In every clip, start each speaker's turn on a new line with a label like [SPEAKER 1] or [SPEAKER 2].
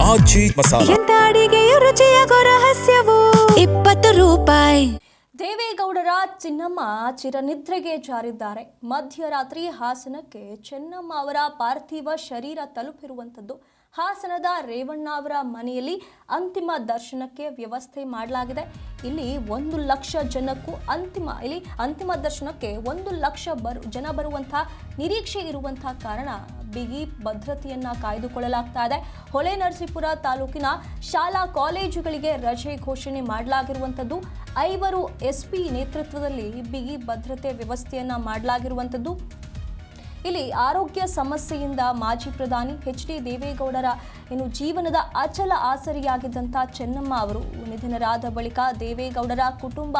[SPEAKER 1] ಮಾಜಿ ಮಸಾಲ.
[SPEAKER 2] ಎಂತ ಅಡಿಗೆಯ ರುಚಿಯಾಗೋ ರಹಸ್ಯವು 20 ರೂಪಾಯಿ.
[SPEAKER 3] ದೇವೇಗೌಡರ ಚಿನ್ನಮ್ಮ ಚಿರನಿದ್ರೆಗೆ ಜಾರಿದ್ದಾರೆ. ಮಧ್ಯರಾತ್ರಿ ಹಾಸನಕ್ಕೆ ಚೆನ್ನಮ್ಮ ಅವರ ಪಾರ್ಥಿವ ಶರೀರ ತಲುಪಿರುವಂಥದ್ದು. ಹಾಸನದ ರೇವಣ್ಣ ಅವರ ಮನೆಯಲ್ಲಿ ಅಂತಿಮ ದರ್ಶನಕ್ಕೆ ವ್ಯವಸ್ಥೆ ಮಾಡಲಾಗಿದೆ. ಇಲ್ಲಿ 1 ಲಕ್ಷ ಜನಕ್ಕೂ ಅಂತಿಮ ದರ್ಶನಕ್ಕೆ 1 ಲಕ್ಷ ಜನ ಬರುವಂತಹ ನಿರೀಕ್ಷೆ ಇರುವಂತಹ ಕಾರಣ ಬಿಗಿ ಭದ್ರತೆಯನ್ನ ಕಾಯ್ದುಕೊಳ್ಳಲಾಗ್ತಾ ಇದೆ. ಹೊಳೆನರಸೀಪುರ ತಾಲೂಕಿನ ಶಾಲಾ ಕಾಲೇಜುಗಳಿಗೆ ರಜೆ ಘೋಷಣೆ ಮಾಡಲಾಗಿರುವಂಥದ್ದು. 5 ಎಸ್ಪಿ ನೇತೃತ್ವದಲ್ಲಿ ಬಿಗಿ ಭದ್ರತೆ ವ್ಯವಸ್ಥೆಯನ್ನ ಮಾಡಲಾಗಿರುವಂಥದ್ದು. ಇಲ್ಲಿ ಆರೋಗ್ಯ ಸಮಸ್ಯೆಯಿಂದ ಮಾಜಿ ಪ್ರಧಾನಿ ಎಚ್.ಡಿ. ದೇವೇಗೌಡರ ಜೀವನದ ಅಚಲ ಆಸರಿಯಾಗಿದ್ದಂಥ ಚೆನ್ನಮ್ಮ ಅವರು ನಿಧನರಾದ ಬಳಿಕ ದೇವೇಗೌಡರ ಕುಟುಂಬ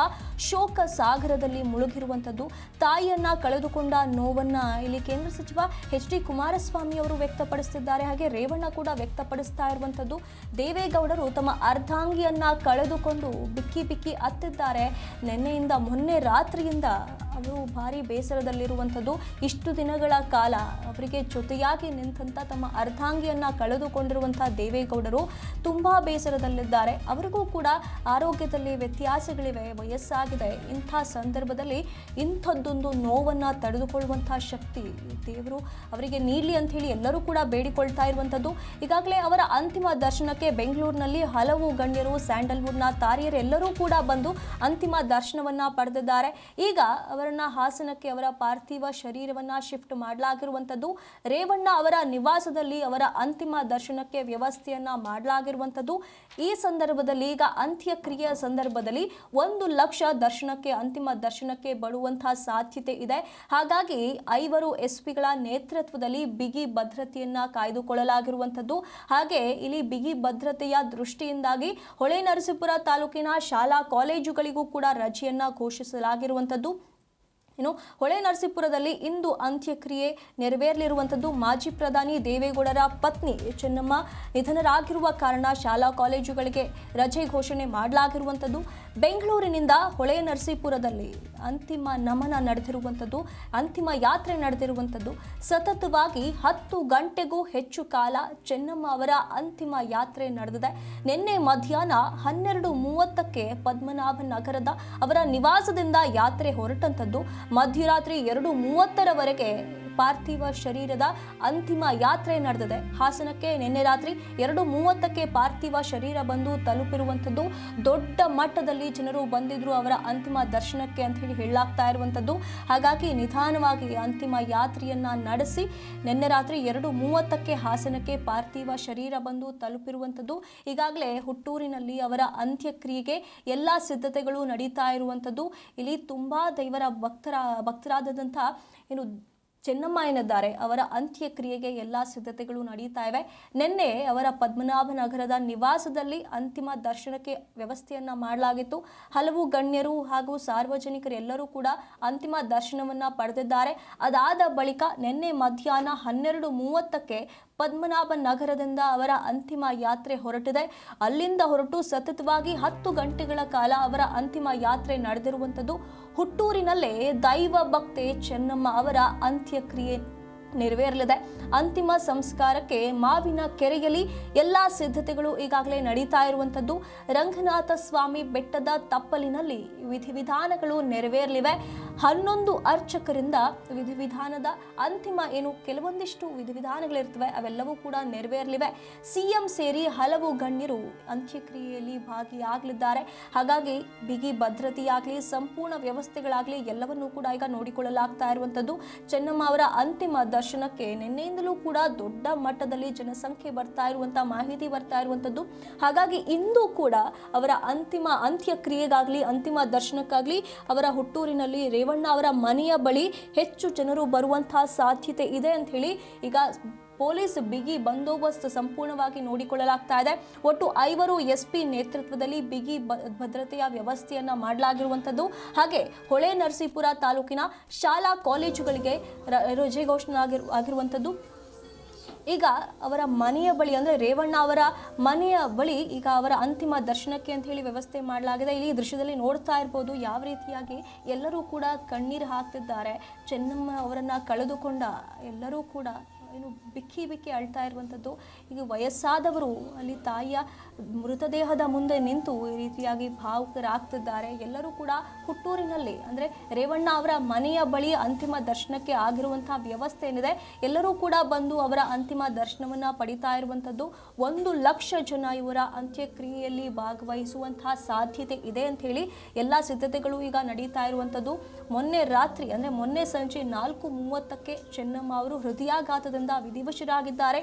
[SPEAKER 3] ಶೋಕ ಸಾಗರದಲ್ಲಿ ಮುಳುಗಿರುವಂಥದ್ದು. ತಾಯಿಯನ್ನ ಕಳೆದುಕೊಂಡ ನೋವನ್ನ ಇಲ್ಲಿ ಕೇಂದ್ರ ಸಚಿವ ಎಚ್.ಡಿ. ಕುಮಾರಸ್ವಾಮಿ ಅವರು ವ್ಯಕ್ತಪಡಿಸುತ್ತಿದ್ದಾರೆ. ಹಾಗೆ ರೇವಣ್ಣ ಕೂಡ ವ್ಯಕ್ತಪಡಿಸ್ತಾ ಇರುವಂಥದ್ದು. ದೇವೇಗೌಡರು ತಮ್ಮ ಅರ್ಧಾಂಗಿಯನ್ನ ಕಳೆದುಕೊಂಡು ಬಿಕ್ಕಿ ಅತ್ತಿದ್ದಾರೆ. ನಿನ್ನೆಯಿಂದ ಮೊನ್ನೆ ರಾತ್ರಿಯಿಂದ ಅವರು ಭಾರಿ ಬೇಸರದಲ್ಲಿರುವಂಥದ್ದು. ಇಷ್ಟು ದಿನಗಳ ಕಾಲ ಅವರಿಗೆ ಜೊತೆಯಾಗಿ ನಿಂತಂತ ತಮ್ಮ ಅರ್ಧಾಂಗಿಯನ್ನ ಕಳೆದುಕೊಂಡಿರುವಂತಹ ದೇವೇಗೌಡರು ತುಂಬಾ ಬೇಸರದಲ್ಲಿದ್ದಾರೆ. ಅವರಿಗೂ ಕೂಡ ಆರೋಗ್ಯದಲ್ಲಿ ವ್ಯತ್ಯಾಸಗಳಿವೆ, ವಯಸ್ಸಾಗಿದೆ. ಇಂಥ ಸಂದರ್ಭದಲ್ಲಿ ಇಂಥದ್ದೊಂದು ನೋವನ್ನ ತಡೆದುಕೊಳ್ಳುವಂತಹ ಶಕ್ತಿ ದೇವರು ಅವರಿಗೆ ನೀಡಲಿ ಅಂತ ಹೇಳಿ ಎಲ್ಲರೂ ಕೂಡ ಬೇಡಿಕೊಳ್ತಾ ಇರುವಂಥದ್ದು. ಈಗಾಗಲೇ ಅವರ ಅಂತಿಮ ದರ್ಶನಕ್ಕೆ ಬೆಂಗಳೂರಿನಲ್ಲಿ ಹಲವು ಗಣ್ಯರು, ಸ್ಯಾಂಡಲ್ವುಡ್ನ ತಾರೆಯರು ಎಲ್ಲರೂ ಕೂಡ ಬಂದು ಅಂತಿಮ ದರ್ಶನವನ್ನ ಪಡೆದಿದ್ದಾರೆ. ಈಗ ಅವರನ್ನ ಹಾಸನಕ್ಕೆ ಅವರ ಪಾರ್ಥಿವ ಶರೀರವನ್ನ ಶಿಫ್ಟ್ ಮಾಡಲಾಗಿರುವಂಥದ್ದು. ರೇವಣ್ಣ ಅವರ ನಿವಾಸದಲ್ಲಿ ಅವರ ಅಂತಿಮ ದರ್ಶನಕ್ಕೆ ವ್ಯವಸ್ಥೆಯನ್ನ ಮಾಡಲಾಗಿರುವಂಥದ್ದು. ಈ ಸಂದರ್ಭದಲ್ಲಿ ಈಗ ಅಂತ್ಯಕ್ರಿಯೆಯ ಸಂದರ್ಭದಲ್ಲಿ 1 ಲಕ್ಷ ಅಂತಿಮ ದರ್ಶನಕ್ಕೆ ಬರುವಂತಹ ಸಾಧ್ಯತೆ ಇದೆ. ಹಾಗಾಗಿ 5 ಎಸ್ಪಿಗಳ ನೇತೃತ್ವದಲ್ಲಿ ಬಿಗಿ ಭದ್ರತೆಯನ್ನ ಕಾಯ್ದುಕೊಳ್ಳಲಾಗಿರುವಂಥದ್ದು. ಹಾಗೆ ಇಲ್ಲಿ ಬಿಗಿ ಭದ್ರತೆಯ ದೃಷ್ಟಿಯಿಂದಾಗಿ ಹೊಳೆನರಸೀಪುರ ತಾಲೂಕಿನ ಶಾಲಾ ಕಾಲೇಜುಗಳಿಗೂ ಕೂಡ ರಜೆಯನ್ನ ಘೋಷಿಸಲಾಗಿರುವಂಥದ್ದು. ಹೊಳೆನರಸೀಪುರದಲ್ಲಿ ಇಂದು ಅಂತ್ಯಕ್ರಿಯೆ ನೆರವೇರಲಿರುವಂಥದ್ದು. ಮಾಜಿ ಪ್ರಧಾನಿ ದೇವೇಗೌಡರ ಪತ್ನಿ ಚೆನ್ನಮ್ಮ ನಿಧನರಾಗಿರುವ ಕಾರಣ ಶಾಲಾ ಕಾಲೇಜುಗಳಿಗೆ ರಜೆ ಘೋಷಣೆ ಮಾಡಲಾಗಿರುವಂಥದ್ದು. ಬೆಂಗಳೂರಿನಿಂದ ಹೊಳೆನರಸೀಪುರದಲ್ಲಿ ಅಂತಿಮ ನಮನ ನಡೆದಿರುವಂಥದ್ದು, ಅಂತಿಮ ಯಾತ್ರೆ ನಡೆದಿರುವಂಥದ್ದು. ಸತತವಾಗಿ 10 ಗಂಟೆಗೂ ಹೆಚ್ಚು ಕಾಲ ಚೆನ್ನಮ್ಮ ಅವರ ಅಂತಿಮ ಯಾತ್ರೆ ನಡೆದಿದೆ. ನಿನ್ನೆ ಮಧ್ಯಾಹ್ನ 12:30ಕ್ಕೆ ಪದ್ಮನಾಭ ನಗರದ ಅವರ ನಿವಾಸದಿಂದ ಯಾತ್ರೆ ಹೊರಟಂಥದ್ದು. ಮಧ್ಯರಾತ್ರಿ 2:30ರವರೆಗೆ ಪಾರ್ಥಿವ ಶರೀರದ ಅಂತಿಮ ಯಾತ್ರೆ ನಡೆದಿದೆ. ಹಾಸನಕ್ಕೆ ನಿನ್ನೆ ರಾತ್ರಿ 2:30ಕ್ಕೆ ಪಾರ್ಥಿವ ಶರೀರ ಬಂದು ತಲುಪಿರುವಂಥದ್ದು. ದೊಡ್ಡ ಮಟ್ಟದಲ್ಲಿ ಜನರು ಬಂದಿದ್ರು ಅವರ ಅಂತಿಮ ದರ್ಶನಕ್ಕೆ ಅಂತ ಹೇಳಿ ಹೇಳಲಾಗ್ತಾ ಇರುವಂಥದ್ದು. ಹಾಗಾಗಿ ನಿಧಾನವಾಗಿ ಅಂತಿಮ ಯಾತ್ರೆಯನ್ನ ನಡೆಸಿ ನಿನ್ನೆ ರಾತ್ರಿ 2:30ಕ್ಕೆ ಹಾಸನಕ್ಕೆ ಪಾರ್ಥಿವ ಶರೀರ ಬಂದು ತಲುಪಿರುವಂಥದ್ದು. ಈಗಾಗಲೇ ಹುಟ್ಟೂರಿನಲ್ಲಿ ಅವರ ಅಂತ್ಯಕ್ರಿಯೆಗೆ ಎಲ್ಲ ಸಿದ್ಧತೆಗಳು ನಡೀತಾ ಇರುವಂಥದ್ದು. ಇಲ್ಲಿ ತುಂಬಾ ದೇವರ ಭಕ್ತರಾದಂಥ ಚೆನ್ನಮ್ಮ ಏನಿದ್ದಾರೆ ಅವರ ಅಂತ್ಯಕ್ರಿಯೆಗೆ ಎಲ್ಲ ಸಿದ್ಧತೆಗಳು ನಡೀತಾ ಇವೆ. ನಿನ್ನೆ ಅವರ ಪದ್ಮನಾಭ ನಗರದ ನಿವಾಸದಲ್ಲಿ ಅಂತಿಮ ದರ್ಶನಕ್ಕೆ ವ್ಯವಸ್ಥೆಯನ್ನ ಮಾಡಲಾಗಿತ್ತು. ಹಲವು ಗಣ್ಯರು ಹಾಗೂ ಸಾರ್ವಜನಿಕರು ಎಲ್ಲರೂ ಕೂಡ ಅಂತಿಮ ದರ್ಶನವನ್ನ ಪಡೆದಿದ್ದಾರೆ. ಅದಾದ ಬಳಿಕ ನಿನ್ನೆ ಮಧ್ಯಾಹ್ನ 12:30ಕ್ಕೆ ಪದ್ಮನಾಭ ನಗರದಿಂದ ಅವರ ಅಂತಿಮ ಯಾತ್ರೆ ಹೊರಟಿದೆ. ಅಲ್ಲಿಂದ ಹೊರಟು ಸತತವಾಗಿ 10 ಗಂಟೆಗಳ ಕಾಲ ಅವರ ಅಂತಿಮ ಯಾತ್ರೆ ನಡೆದಿರುವಂಥದ್ದು. ಹುಟ್ಟೂರಿನಲ್ಲೇ ದೈವ ಭಕ್ತೆ ಚೆನ್ನಮ್ಮ ಅವರ ಅಂತ್ಯಕ್ರಿಯೆ ನೆರವೇರಲಿದೆ. ಅಂತಿಮ ಸಂಸ್ಕಾರಕ್ಕೆ ಮಾವಿನ ಕೆರೆಯಲ್ಲಿ ಎಲ್ಲಾ ಸಿದ್ಧತೆಗಳು ಈಗಾಗಲೇ ನಡೀತಾ ಇರುವಂಥದ್ದು. ರಂಗನಾಥ ಸ್ವಾಮಿ ಬೆಟ್ಟದ ತಪ್ಪಲಿನಲ್ಲಿ ವಿಧಿವಿಧಾನಗಳು ನೆರವೇರಲಿವೆ. 11 ಅರ್ಚಕರಿಂದ ವಿಧಿವಿಧಾನದ ಅಂತಿಮ ಕೆಲವೊಂದಿಷ್ಟು ವಿಧಿವಿಧಾನಗಳಿರ್ತವೆ ಅವೆಲ್ಲವೂ ಕೂಡ ನೆರವೇರಲಿವೆ. ಸಿಎಂ ಸೇರಿ ಹಲವು ಗಣ್ಯರು ಅಂತ್ಯಕ್ರಿಯೆಯಲ್ಲಿ ಭಾಗಿಯಾಗಲಿದ್ದಾರೆ. ಹಾಗಾಗಿ ಬಿಗಿ ಭದ್ರತೆಯಾಗಲಿ, ಸಂಪೂರ್ಣ ವ್ಯವಸ್ಥೆಗಳಾಗಲಿ ಎಲ್ಲವನ್ನೂ ಕೂಡ ಈಗ ನೋಡಿಕೊಳ್ಳಲಾಗ್ತಾ ಇರುವಂಥದ್ದು. ಚೆನ್ನಮ್ಮ ಅವರ ಅಂತಿಮ ದರ್ಶನಕ್ಕೆ ನಿನ್ನೆಯಿಂದಲೂ ಕೂಡ ದೊಡ್ಡ ಮಟ್ಟದಲ್ಲಿ ಜನಸಂಖ್ಯೆ ಬರ್ತಾ ಇರುವಂತಹ ಮಾಹಿತಿ ಬರ್ತಾ ಇರುವಂಥದ್ದು. ಹಾಗಾಗಿ ಇಂದು ಕೂಡ ಅವರ ಅಂತ್ಯಕ್ರಿಯೆಗಾಗಲಿ, ಅಂತಿಮ ದರ್ಶನಕ್ಕಾಗಲಿ ಅವರ ಹುಟ್ಟೂರಿನಲ್ಲಿ ರೇವಣ್ಣ ಅವರ ಮನೆಯ ಬಳಿ ಹೆಚ್ಚು ಜನರು ಬರುವಂತಹ ಸಾಧ್ಯತೆ ಇದೆ ಅಂತ ಹೇಳಿ ಈಗ ಪೊಲೀಸ್ ಬಿಗಿ ಬಂದೋಬಸ್ತ್ ಸಂಪೂರ್ಣವಾಗಿ ನೋಡಿಕೊಳ್ಳಲಾಗ್ತಾ ಇದೆ. ಒಟ್ಟು 5 ಎಸ್ಪಿ ನೇತೃತ್ವದಲ್ಲಿ ಬಿಗಿ ಭದ್ರತೆಯ ವ್ಯವಸ್ಥೆಯನ್ನ ಮಾಡಲಾಗಿರುವಂಥದ್ದು. ಹಾಗೆ ಹೊಳೆನರಸೀಪುರ ತಾಲೂಕಿನ ಶಾಲಾ ಕಾಲೇಜುಗಳಿಗೆ ರಜೆ ಘೋಷಣೆ ಆಗಿರುವಂಥದ್ದು. ಈಗ ಅವರ ಮನೆಯ ಬಳಿ ಅಂದರೆ ರೇವಣ್ಣ ಅವರ ಮನೆಯ ಬಳಿ ಈಗ ಅವರ ಅಂತಿಮ ದರ್ಶನಕ್ಕೆ ಅಂತ ಹೇಳಿ ವ್ಯವಸ್ಥೆ ಮಾಡಲಾಗಿದೆ. ಇಲ್ಲಿ ದೃಶ್ಯದಲ್ಲಿ ನೋಡ್ತಾ ಇರ್ಬೋದು ಯಾವ ರೀತಿಯಾಗಿ ಎಲ್ಲರೂ ಕೂಡ ಕಣ್ಣೀರು ಹಾಕ್ತಿದ್ದಾರೆ. ಚೆನ್ನಮ್ಮ ಅವರನ್ನು ಕಳೆದುಕೊಂಡ ಎಲ್ಲರೂ ಕೂಡ ಏನು ಬಿಕ್ಕಿ ಬಿಕ್ಕಿ ಅಳ್ತಾ ಇರುವಂಥದ್ದು. ಈಗ ವಯಸ್ಸಾದವರು ಅಲ್ಲಿ ತಾಯಿಯ ಮೃತದೇಹದ ಮುಂದೆ ನಿಂತು ಈ ರೀತಿಯಾಗಿ ಭಾವುಕರಾಗ್ತಿದ್ದಾರೆ. ಎಲ್ಲರೂ ಕೂಡ ಹುಟ್ಟೂರಿನಲ್ಲಿ ಅಂದರೆ ರೇವಣ್ಣ ಅವರ ಮನೆಯ ಬಳಿ ಅಂತಿಮ ದರ್ಶನಕ್ಕೆ ಆಗಿರುವಂತಹ ವ್ಯವಸ್ಥೆ ಏನಿದೆ, ಎಲ್ಲರೂ ಕೂಡ ಬಂದು ಅವರ ಅಂತಿಮ ದರ್ಶನವನ್ನು ಪಡಿತಾ ಇರುವಂಥದ್ದು. 1,00,000 ಜನ ಇವರ ಅಂತ್ಯಕ್ರಿಯೆಯಲ್ಲಿ ಭಾಗವಹಿಸುವಂತಹ ಸಾಧ್ಯತೆ ಇದೆ ಅಂತ ಹೇಳಿ ಎಲ್ಲ ಸಿದ್ಧತೆಗಳು ಈಗ ನಡೀತಾ ಇರುವಂಥದ್ದು. ಮೊನ್ನೆ ರಾತ್ರಿ ಅಂದರೆ ಮೊನ್ನೆ ಸಂಜೆ 4:30ಕ್ಕೆ ಚೆನ್ನಮ್ಮ ಅವರು ಹೃದಯಾಘಾತದಿಂದ ವಿಧಿವಶರಾಗಿದ್ದಾರೆ.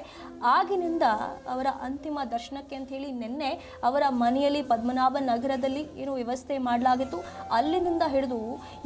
[SPEAKER 3] ಆಗಿನಿಂದ ಅವರ ಅಂತಿಮ ದರ್ಶನಕ್ಕೆ ಅಂತ ಹೇಳಿ ನಿನ್ನೆ ಅವರ ಮನೆಯಲ್ಲಿ ಪದ್ಮನಾಭ ನಗರದಲ್ಲಿ ಏನು ವ್ಯವಸ್ಥೆ ಮಾಡಲಾಗಿತ್ತು, ಅಲ್ಲಿನಿಂದ ಹಿಡಿದು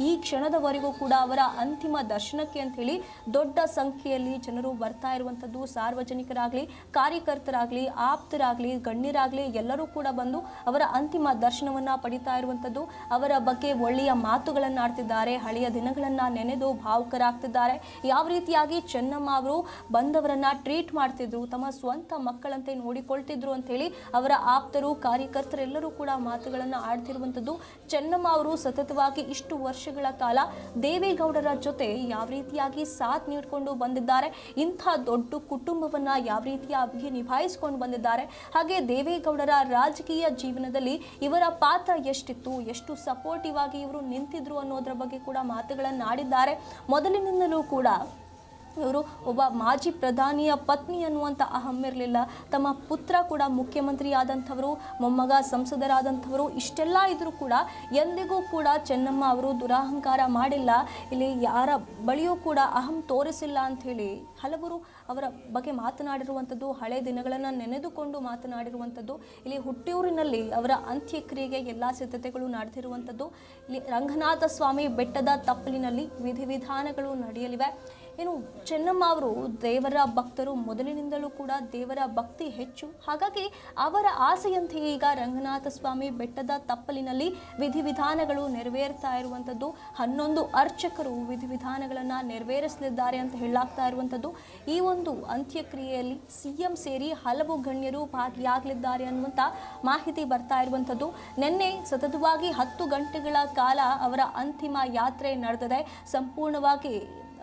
[SPEAKER 3] ಈ ಕ್ಷಣದವರೆಗೂ ಕೂಡ ಅವರ ಅಂತಿಮ ದರ್ಶನಕ್ಕೆ ಅಂತ ಹೇಳಿ ದೊಡ್ಡ ಸಂಖ್ಯೆಯಲ್ಲಿ ಜನರು ಬರ್ತಾ ಇರುವಂಥದ್ದು. ಸಾರ್ವಜನಿಕರಾಗಲಿ, ಕಾರ್ಯಕರ್ತರಾಗಲಿ, ಆಪ್ತರಾಗಲಿ, ಗಣ್ಯರಾಗಲಿ ಎಲ್ಲರೂ ಕೂಡ ಬಂದು ಅವರ ಅಂತಿಮ ದರ್ಶನವನ್ನು ಪಡಿತಾ ಇರುವಂಥದ್ದು. ಅವರ ಬಗ್ಗೆ ಒಳ್ಳೆಯ ಮಾತುಗಳನ್ನು ಆಡ್ತಿದ್ದಾರೆ, ಹಳೆಯ ದಿನಗಳನ್ನು ನೆನೆದು ಭಾವುಕರಾಗ್ತಿದ್ದಾರೆ. ಯಾವ ರೀತಿಯಾಗಿ ಚೆನ್ನಮ್ಮ ಅವರು ಬಂದವರನ್ನ ಟ್ರೀಟ್ ಮಾಡ್ತಿದ್ರು, ತಮ್ಮ ಸ್ವಂತ ಮಕ್ಕಳಂತೆ ನೋಡಿಕೊಳ್ತಿದ್ರು ಅಂತೇಳಿ ಅವರ ಆಪ್ತರು, ಕಾರ್ಯಕರ್ತರೆಲ್ಲರೂ ಕೂಡ ಮಾತುಗಳನ್ನು ಆಡ್ತಿರುವಂಥದ್ದು. ಚೆನ್ನಮ್ಮ ಅವರು ಸತತವಾಗಿ ಇಷ್ಟು ವರ್ಷಗಳ ಕಾಲ ದೇವೇಗೌಡರ ಜೊತೆ ಯಾವ ರೀತಿಯಾಗಿ ಸಾಥ್ ನೀಡಿಕೊಂಡು ಬಂದಿದ್ದಾರೆ, ಇಂಥ ದೊಡ್ಡ ಕುಟುಂಬವನ್ನ ಯಾವ ರೀತಿಯಾಗಿ ನಿಭಾಯಿಸಿಕೊಂಡು ಬಂದಿದ್ದಾರೆ, ಹಾಗೆ ದೇವೇಗೌಡರ ರಾಜಕೀಯ ಜೀವನದಲ್ಲಿ ಇವರ ಪಾತ್ರ ಎಷ್ಟಿತ್ತು, ಎಷ್ಟು ಸಪೋರ್ಟಿವ್ ಆಗಿ ಇವರು ನಿಂತಿದ್ರು ಅನ್ನೋದ್ರ ಬಗ್ಗೆ ಕೂಡ ಮಾತುಗಳನ್ನು ಆಡಿದ್ದಾರೆ. ಮೊದಲಿನಿಂದಲೂ ಕೂಡ ಇವರು ಒಬ್ಬ ಮಾಜಿ ಪ್ರಧಾನಿಯ ಪತ್ನಿ ಅನ್ನುವಂಥ ಅಹಂ ಇರಲಿಲ್ಲ. ತಮ್ಮ ಪುತ್ರ ಕೂಡ ಮುಖ್ಯಮಂತ್ರಿ ಆದಂಥವರು, ಮೊಮ್ಮಗ ಸಂಸದರಾದಂಥವರು, ಇಷ್ಟೆಲ್ಲ ಇದ್ರೂ ಕೂಡ ಎಂದಿಗೂ ಕೂಡ ಚೆನ್ನಮ್ಮ ಅವರು ದುರಹಂಕಾರ ಮಾಡಿಲ್ಲ, ಇಲ್ಲಿ ಯಾರ ಬಳಿಯೂ ಕೂಡ ಅಹಂ ತೋರಿಸಿಲ್ಲ ಅಂಥೇಳಿ ಹಲವರು ಅವರ ಬಗ್ಗೆ ಮಾತನಾಡಿರುವಂಥದ್ದು, ಹಳೆ ದಿನಗಳನ್ನು ನೆನೆದುಕೊಂಡು ಮಾತನಾಡಿರುವಂಥದ್ದು. ಇಲ್ಲಿ ಹುಟ್ಟೂರಿನಲ್ಲಿ ಅವರ ಅಂತ್ಯಕ್ರಿಯೆಗೆ ಎಲ್ಲ ಸಿದ್ಧತೆಗಳು ನಡೆದಿರುವಂಥದ್ದು. ಇಲ್ಲಿ ರಂಗನಾಥ ಸ್ವಾಮಿ ಬೆಟ್ಟದ ತಪ್ಪಲಿನಲ್ಲಿ ವಿಧಿವಿಧಾನಗಳು ನಡೆಯಲಿವೆ. ಏನು ಚೆನ್ನಮ್ಮ ಅವರು ದೇವರ ಭಕ್ತರು, ಮೊದಲಿನಿಂದಲೂ ಕೂಡ ದೇವರ ಭಕ್ತಿ ಹೆಚ್ಚು. ಹಾಗಾಗಿ ಅವರ ಆಸೆಯಂತೆ ಈಗ ರಂಗನಾಥ ಸ್ವಾಮಿ ಬೆಟ್ಟದ ತಪ್ಪಲಿನಲ್ಲಿ ವಿಧಿವಿಧಾನಗಳು ನೆರವೇರ್ತಾ ಇರುವಂಥದ್ದು. 11 ಅರ್ಚಕರು ವಿಧಿವಿಧಾನಗಳನ್ನು ನೆರವೇರಿಸಲಿದ್ದಾರೆ ಅಂತ ಹೇಳಲಾಗ್ತಾ ಇರುವಂಥದ್ದು. ಈ ಒಂದು ಅಂತ್ಯಕ್ರಿಯೆಯಲ್ಲಿ CM ಸೇರಿ ಹಲವು ಗಣ್ಯರು ಭಾಗಿಯಾಗಲಿದ್ದಾರೆ ಅನ್ನುವಂಥ ಮಾಹಿತಿ ಬರ್ತಾ ಇರುವಂಥದ್ದು. ನಿನ್ನೆ ಸತತವಾಗಿ 10 ಗಂಟೆಗಳ ಕಾಲ ಅವರ ಅಂತಿಮ ಯಾತ್ರೆ ನಡೆದಿದೆ. ಸಂಪೂರ್ಣವಾಗಿ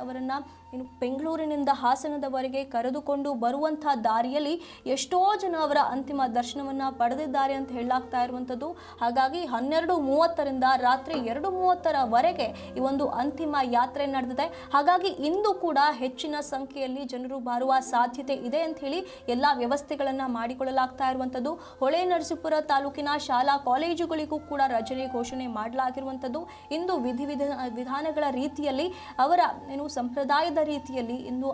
[SPEAKER 3] ಅವರನ್ನು ಇನ್ನು ಬೆಂಗಳೂರಿನಿಂದ ಹಾಸನದವರೆಗೆ ಕರೆದುಕೊಂಡು ಬರುವಂಥ ದಾರಿಯಲ್ಲಿ ಎಷ್ಟೋ ಜನ ಅವರ ಅಂತಿಮ ದರ್ಶನವನ್ನು ಪಡೆದಿದ್ದಾರೆ ಅಂತ ಹೇಳಲಾಗ್ತಾ ಇರುವಂಥದ್ದು. ಹಾಗಾಗಿ 12:30ರಿಂದ ರಾತ್ರಿ 2:30ರವರೆಗೆ ಈ ಒಂದು ಅಂತಿಮ ಯಾತ್ರೆ ನಡೆದಿದೆ. ಹಾಗಾಗಿ ಇಂದು ಕೂಡ ಹೆಚ್ಚಿನ ಸಂಖ್ಯೆಯಲ್ಲಿ ಜನರು ಬರುವ ಸಾಧ್ಯತೆ ಇದೆ ಅಂತ ಹೇಳಿ ಎಲ್ಲ ವ್ಯವಸ್ಥೆಗಳನ್ನು ಮಾಡಿಕೊಳ್ಳಲಾಗ್ತಾ ಇರುವಂಥದ್ದು. ಹೊಳೆ ನರಸೀಪುರ ತಾಲೂಕಿನ ಶಾಲಾ ಕಾಲೇಜುಗಳಿಗೂ ಕೂಡ ರಜೆ ಘೋಷಣೆ ಮಾಡಲಾಗಿರುವಂಥದ್ದು. ಇಂದು ವಿಧಾನಗಳ ರೀತಿಯಲ್ಲಿ ಅವರ ಸಂಪ್ರದಾಯದ ರೀತಿಯಲ್ಲಿ ಇಂದು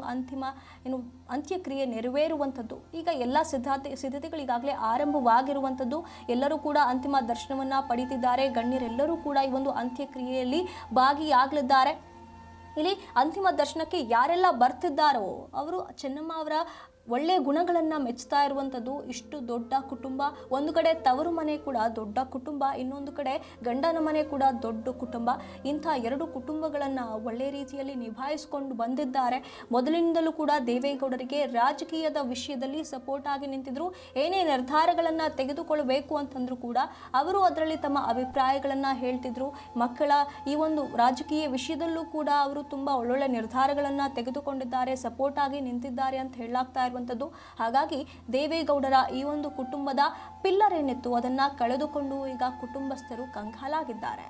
[SPEAKER 3] ಅಂತ್ಯಕ್ರಿಯೆ ನೆರವೇರುವಂಥದ್ದು. ಈಗ ಎಲ್ಲ ಸಿದ್ಧತೆಗಳು ಈಗಾಗಲೇ ಆರಂಭವಾಗಿರುವಂಥದ್ದು. ಎಲ್ಲರೂ ಕೂಡ ಅಂತಿಮ ದರ್ಶನವನ್ನು ಪಡೀತಿದ್ದಾರೆ. ಗಣ್ಯರೆಲ್ಲರೂ ಕೂಡ ಈ ಒಂದು ಅಂತ್ಯಕ್ರಿಯೆಯಲ್ಲಿ ಭಾಗಿಯಾಗಲಿದ್ದಾರೆ. ಇಲ್ಲಿ ಅಂತಿಮ ದರ್ಶನಕ್ಕೆ ಯಾರೆಲ್ಲ ಬರ್ತಿದ್ದಾರೋ ಅವರು ಚೆನ್ನಮ್ಮ ಅವರ ಒಳ್ಳೆಯ ಗುಣಗಳನ್ನು ಮೆಚ್ಚುತ್ತಾ ಇರುವಂಥದ್ದು. ಇಷ್ಟು ದೊಡ್ಡ ಕುಟುಂಬ, ಒಂದು ಕಡೆ ತವರು ಮನೆ ಕೂಡ ದೊಡ್ಡ ಕುಟುಂಬ, ಇನ್ನೊಂದು ಕಡೆ ಗಂಡನ ಮನೆ ಕೂಡ ದೊಡ್ಡ ಕುಟುಂಬ. ಇಂಥ 2 ಕುಟುಂಬಗಳನ್ನು ಒಳ್ಳೆಯ ರೀತಿಯಲ್ಲಿ ನಿಭಾಯಿಸಿಕೊಂಡು ಬಂದಿದ್ದಾರೆ. ಮೊದಲಿನಿಂದಲೂ ಕೂಡ ದೇವೇಗೌಡರಿಗೆ ರಾಜಕೀಯದ ವಿಷಯದಲ್ಲಿ ಸಪೋರ್ಟ್ ಆಗಿ ನಿಂತಿದ್ರು. ಏನೇ ನಿರ್ಧಾರಗಳನ್ನು ತೆಗೆದುಕೊಳ್ಳಬೇಕು ಅಂತಂದ್ರೂ ಕೂಡ ಅವರು ಅದರಲ್ಲಿ ತಮ್ಮ ಅಭಿಪ್ರಾಯಗಳನ್ನು ಹೇಳ್ತಿದ್ರು. ಮಕ್ಕಳ ಈ ಒಂದು ರಾಜಕೀಯ ವಿಷಯದಲ್ಲೂ ಕೂಡ ಅವರು ತುಂಬ ಒಳ್ಳೊಳ್ಳೆ ನಿರ್ಧಾರಗಳನ್ನು ತೆಗೆದುಕೊಂಡಿದ್ದಾರೆ, ಸಪೋರ್ಟ್ ಆಗಿ ನಿಂತಿದ್ದಾರೆ ಅಂತ ಹೇಳಲಾಗ್ತಾ ಇರುವಂಥದ್ದು. ಹಾಗಾಗಿ ದೇವೇಗೌಡರ ಈ ಒಂದು ಕುಟುಂಬದ ಪಿಲ್ಲರ್ ಏನಿತ್ತು ಅದನ್ನು ಕಳೆದುಕೊಂಡು ಈಗ ಕುಟುಂಬಸ್ಥರು ಕಂಗಾಲಾಗಿದ್ದಾರೆ.